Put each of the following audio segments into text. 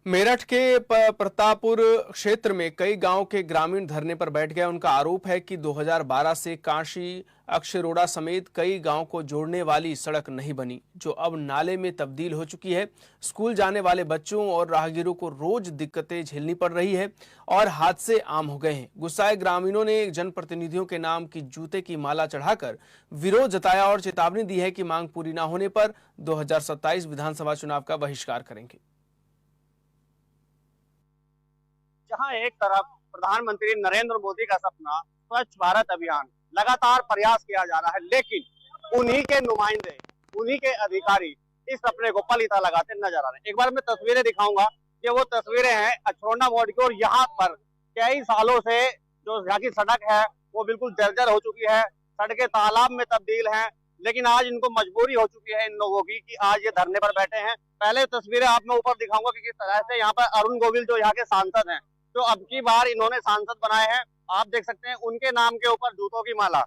मेरठ के प्रतापपुर क्षेत्र में कई गांव के ग्रामीण धरने पर बैठ गए। उनका आरोप है कि 2012 से काशी अक्षरोड़ा समेत कई गांव को जोड़ने वाली सड़क नहीं बनी, जो अब नाले में तब्दील हो चुकी है। स्कूल जाने वाले बच्चों और राहगीरों को रोज दिक्कतें झेलनी पड़ रही है और हादसे आम हो गए हैं। गुस्साए ग्रामीणों ने जनप्रतिनिधियों के नाम की जूते की माला चढ़ाकर विरोध जताया और चेतावनी दी है कि मांग पूरी न होने पर 2027 विधानसभा चुनाव का बहिष्कार करेंगे। जहां एक तरफ प्रधानमंत्री नरेंद्र मोदी का सपना स्वच्छ भारत अभियान लगातार प्रयास किया जा रहा है, लेकिन उन्हीं के नुमाइंदे, उन्हीं के अधिकारी इस सपने को पलीता लगाते नजर आ रहे हैं। एक बार मैं तस्वीरें दिखाऊंगा कि वो तस्वीरें हैं अक्षरोड़ा मोड़ की, और यहाँ पर कई सालों से जो यहाँ की सड़क है वो बिल्कुल जर्जर हो चुकी है, सड़कें तालाब में तब्दील हैं। लेकिन आज इनको मजबूरी हो चुकी है इन लोगों की कि आज ये धरने पर बैठे हैं। पहले तस्वीरें आप मैं ऊपर दिखाऊंगा कि किस तरह से यहाँ पर अरुण गोविल जो यहाँ के सांसद हैं, जो अब की बार इन्होंने सांसद बनाए हैं, आप देख सकते हैं उनके नाम के ऊपर जूतों की माला।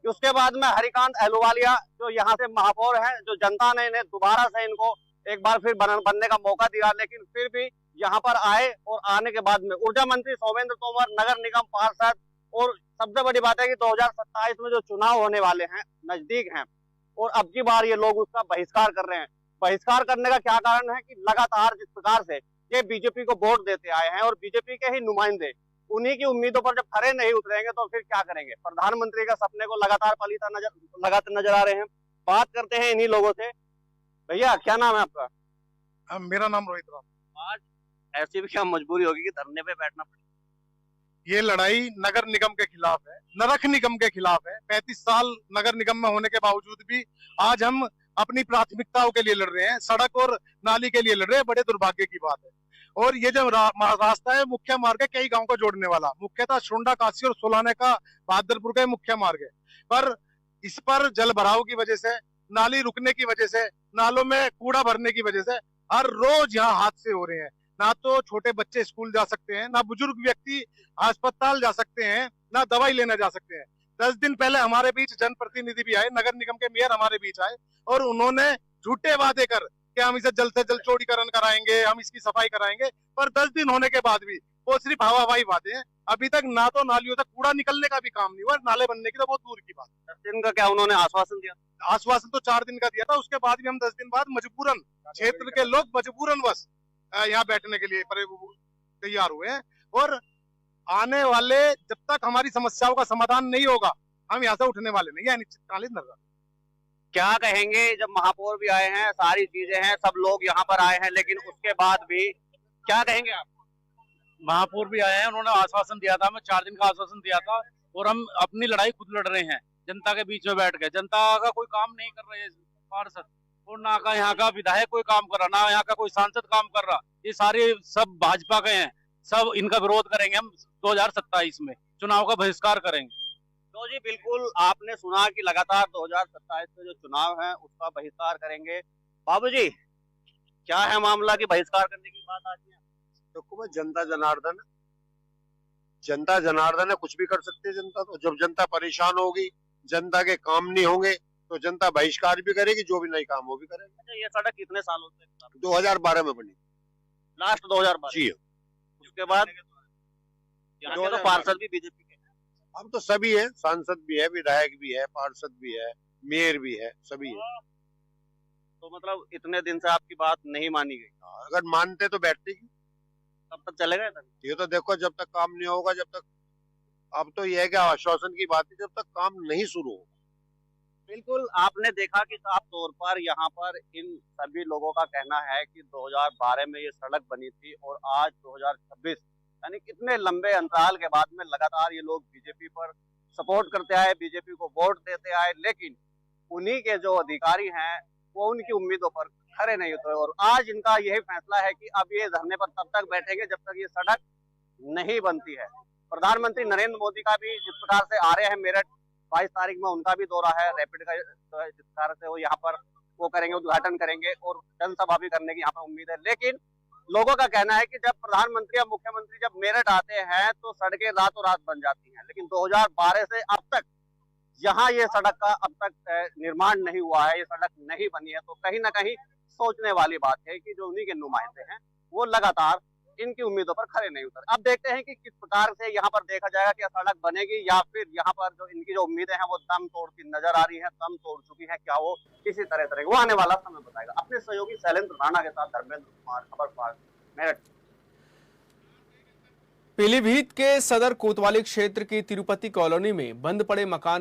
उसके बाद में हरिकांत अहलुवालिया जो यहाँ से महापौर हैं, जो जनता ने इन्हें दोबारा से इनको एक बार फिर बनने का मौका दिया, लेकिन फिर भी यहाँ पर आए और आने के बाद में ऊर्जा मंत्री सोमेंद्र तोमर, नगर निगम पार्षद, और सबसे बड़ी बात है कि 2027 में जो चुनाव होने वाले हैं नजदीक हैं, और अब की बार ये लोग उसका बहिष्कार कर रहे हैं। बहिष्कार करने का क्या कारण है कि लगातार जिस प्रकार से ये बीजेपी को वोट देते आए हैं और बीजेपी के ही नुमाइंदे उन्हीं की उम्मीदों पर जब खरे नहीं उतरेंगे तो फिर क्या करेंगे। प्रधानमंत्री का सपने को लगातार पलीता लगाते नजर आ रहे हैं। बात करते हैं इन्हीं लोगों से। भैया क्या नाम है आपका? मेरा नाम रोहित राम। आज ऐसी भी क्या मजबूरी होगी कि धरने पे बैठना पड़ेगा? ये लड़ाई नगर निगम के खिलाफ है, नरख निगम के खिलाफ है। 35 साल नगर निगम में होने के बावजूद भी आज हम अपनी प्राथमिकताओं के लिए लड़ रहे हैं, सड़क और नाली के लिए लड़ रहे हैं। बड़े दुर्भाग्य की बात है। और ये जो रास्ता है, मुख्य मार्ग है कई गांव को जोड़ने वाला, मुख्यतः शुंडा, काशी और सोलाने का बहादुरपुर का मुख्य मार्ग है। पर इस पर जल भराव की वजह से, नाली रुकने की वजह से, नालों में कूड़ा भरने की वजह से हर रोज यहाँ हादसे हो रहे हैं। ना तो छोटे बच्चे स्कूल जा सकते हैं, ना बुजुर्ग व्यक्ति अस्पताल जा सकते हैं, ना दवाई लेने जा सकते हैं। 10 दिन पहले हमारे बीच जनप्रतिनिधि भी आए, नगर निगम के मेयर हमारे बीच आए, और उन्होंने झूठे वादे कर कि हम इसे जल्द से जल्द चौड़ीकरण कराएंगे, हम इसकी सफाई कराएंगे। पर 10 दिन होने के बाद भी वो सिर्फ हवाबाई वादे हैं। अभी तक ना तो नालियों तक कूड़ा निकलने का भी काम नहीं हुआ, नाले बनने की तो बहुत दूर की बात। 10 दिन का क्या उन्होंने आश्वासन दिया? आश्वासन तो 4 दिन का दिया था, उसके बाद भी हम 10 दिन बाद मजबूरन, क्षेत्र के लोग मजबूरन बस यहाँ बैठने के लिए तैयार हुए हैं। और आने वाले जब तक हमारी समस्याओं का समाधान नहीं होगा, हम यहाँ से उठने वाले नहीं है, निश्चितकालीन धरना। क्या कहेंगे जब महापौर भी आए हैं, सारी चीजें हैं, सब लोग यहाँ पर आए हैं, लेकिन उसके बाद भी क्या कहेंगे आप? महापौर भी आए हैं, उन्होंने आश्वासन दिया था, हमें 4 दिन का आश्वासन दिया था, और हम अपनी लड़ाई खुद लड़ रहे हैं जनता के बीच में बैठ के। जनता का कोई काम नहीं कर रहे पार्षद, और ना का यहाँ का विधायक कोई काम कर रहा, ना यहाँ का कोई सांसद काम कर रहा। ये सारे सब भाजपा के हैं, सब इनका विरोध करेंगे। हम 2027 में चुनाव का बहिष्कार करेंगे। तो जी बिल्कुल आपने सुना कि लगातार 2027 में जो चुनाव है उसका बहिष्कार करेंगे। बाबूजी क्या है मामला कि बहिष्कार करने की बात आ रही है? देखो, जनता जनार्दन है, कुछ भी कर सकते है जनता। तो जब जनता परेशान होगी, जनता के काम नहीं होंगे, तो जनता बहिष्कार भी करेगी, जो भी नई काम वो भी करेगी। अच्छा, ये सड़क कितने सालों से? 2012 में बनी, लास्ट 2012 जी। उसके बाद यहाँ के तो पार्षद भी बीजेपी के हैं। अब तो सभी है, सांसद भी है, विधायक भी है, पार्षद भी है, मेयर भी है, सभी है। तो मतलब इतने दिन से आपकी बात नहीं मानी गई? अगर मानते तो बैठते क्यों? कब तक चलेगा ये तो देखो, जब तक काम नहीं होगा, जब तक, अब तो यह है कि आश्वासन की बात है, जब तक काम नहीं शुरू होगा। बिल्कुल आपने देखा कि साफ तौर पर यहाँ पर इन सभी लोगों का कहना है कि 2012 में ये सड़क बनी थी, और आज 2026 यानी कितने लंबे अंतराल के बाद में लगातार ये लोग बीजेपी पर सपोर्ट करते आए, बीजेपी को वोट देते आए, लेकिन उन्हीं के जो अधिकारी हैं वो उनकी उम्मीदों पर खरे नहीं उतरे। और आज इनका यही फैसला है कि अब ये धरने पर तब तक बैठेंगे जब तक ये सड़क नहीं बनती है। प्रधानमंत्री नरेंद्र मोदी का भी जिस प्रकार से आ रहे हैं मेरठ, 22 तारीख में उनका भी दौरा है रैपिड का, जिस प्रकार से वो यहाँ पर वो करेंगे, उद्घाटन करेंगे, और जनसभा भी करने की यहाँ पर उम्मीद है। लेकिन लोगों का कहना है कि जब प्रधानमंत्री या मुख्यमंत्री जब मेरठ आते हैं तो सड़कें रातों रात बन जाती हैं, लेकिन 2012 से अब तक यहाँ ये सड़क का अब तक निर्माण नहीं हुआ है, ये सड़क नहीं बनी है। तो कहीं ना कहीं सोचने वाली बात है कि जो उन्हीं के नुमाइंदे हैं वो लगातार इनकी उम्मीदों पर खरे नहीं उतर। अब देखते हैं कि किस प्रकार से यहाँ पर देखा जाएगा कि सड़क बनेगी या फिर यहाँ पर जो इनकी जो उम्मीदें हैं वो दम तोड़ती नजर आ रही हैं, दम तोड़ चुकी हैं, क्या वो किसी तरह वो आने वाला समय बताएगा। अपने सहयोगी शैलेंद्र राणा के साथ धर्मेंद्र कुमार, खबर मेरठ। पीलीभीत के सदर कोतवाली क्षेत्र की तिरुपति कॉलोनी में बंद पड़े मकान